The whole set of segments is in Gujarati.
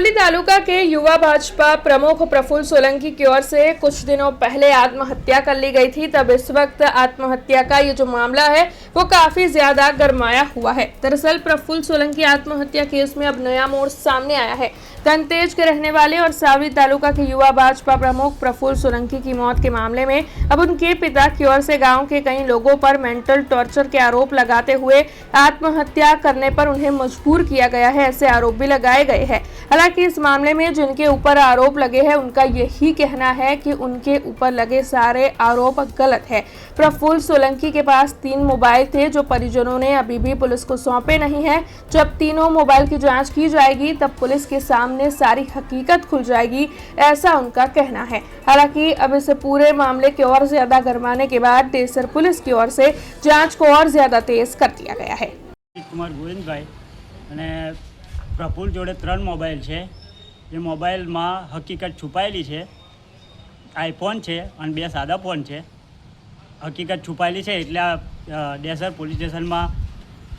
सावली तालुका के युवा भाजपा प्रमुख प्रफुल्ल सोलंकी की ओर से कुछ दिनों पहले आत्महत्या कर ली गई थी। तब इस वक्त आत्महत्या का ये जो मामला है वो काफी ज्यादा गरमाया हुआ है। दरअसल प्रफुल्ल सोलंकी आत्महत्या केस में अब नया मोड़ सामने आया है। तनतेज के रहने वाले और सावली तालुका के युवा भाजपा प्रमुख प्रफुल्ल सोलंकी की मौत के मामले में अब उनके पिता की ओर से गांव के कई लोगों पर मेंटल टॉर्चर के आरोप लगाते हुए आत्महत्या करने पर उन्हें मजबूर किया गया है, ऐसे आरोप भी लगाए गए हैं। हालांकि इस मामले में जिनके ऊपर आरोप लगे हैं उनका यही कहना है कि उनके ऊपर लगे सारे आरोप गलत है। प्रफुल्ल सोलंकी के पास 3 मोबाइल थे जो परिजनों ने अभी भी पुलिस को सौंपे नहीं है। जब तीनों मोबाइल की जांच की जाएगी तब पुलिस के सामने सारी हकीकत खुल जाएगी, ऐसा उनका कहना है। हालांकि अब इस पूरे मामले के और ज्यादा गरमाने के बाद डेसर पुलिस की ओर से जांच को और ज्यादा तेज कर दिया गया है। कुमार गोविंदभाई અને પ્રફુલ્લ જોડે 3 મોબાઈલ છે। એ મોબાઈલમાં હકીકત છુપાયેલી છે। આઈફોન છે અને 2 સાદા ફોન છે। હકીકત છુપાયેલી છે એટલે ડેસર પોલીસ સ્ટેશનમાં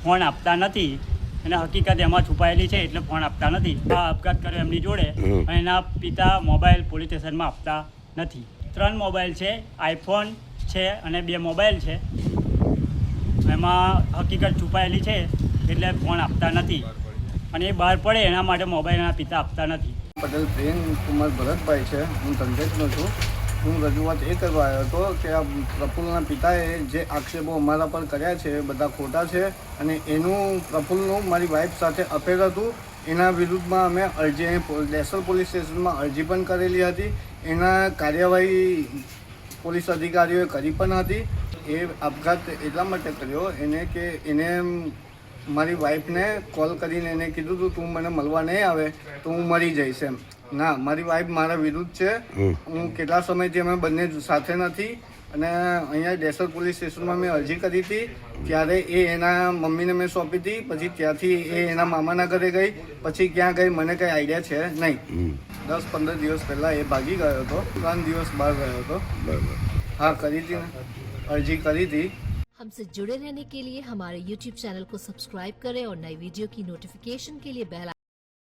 ફોન આપતા નથી અને હકીકત એમાં છુપાયેલી છે એટલે ફોન આપતા નથી। આ આપઘાત કર્યો એમની જોડે અને એના પિતા મોબાઈલ પોલીસ સ્ટેશનમાં આપતા નથી। 3 મોબાઈલ છે, આઈફોન છે અને 2 મોબાઈલ છે। એમાં હકીકત છુપાયેલી છે એટલે ફોન આપતા નથી અને એ બહાર પડે એના માટે મોબાઈલના પિતા આપતા નથી। પટેલ પ્રેમ કુમાર ભરતભાઈ છે, હું તંતેજનો છું। હું રજૂઆત એ કરવા આવ્યો હતો કે આ પ્રફુલ્લના પિતાએ જે આક્ષેપો અમારા પર કર્યા છે એ બધા ખોટા છે અને એનું પ્રફુલ્લનું મારી વાઈફ સાથે અફેર હતું। એના વિરુદ્ધમાં અમે અરજી ડેસર પોલીસ સ્ટેશનમાં અરજી પણ કરેલી હતી। એના કાર્યવાહી પોલીસ અધિકારીઓએ કરી પણ હતી। એ આપઘાત એટલા માટે કર્યો એને કે એને મારી વાઈફને કોલ કરીને એને કીધું હતું તું મને મળવા નહીં આવે તો હું મરી જઈશ એમ। ના, મારી વાઈફ મારા વિરુદ્ધ છે। હું કેટલા સમયથી અમે બંને સાથે નથી અને અહીંયા ડેસર પોલીસ સ્ટેશનમાં મેં અરજી કરી હતી ત્યારે એ એના મમ્મીને મેં સોંપી હતી। પછી ત્યાંથી એ એના મામાના ઘરે ગઈ, પછી ક્યાં ગઈ મને કંઈ આઈડિયા છે નહીં। 10-15 દિવસ પહેલાં એ ભાગી ગયો હતો, 3 દિવસ બહાર ગયો હતો। हाँ, करी थी, अर्जी करी थी। हमसे जुड़े रहने के लिए हमारे YouTube चैनल को सब्सक्राइब करें और नई वीडियो की नोटिफिकेशन के लिए बेल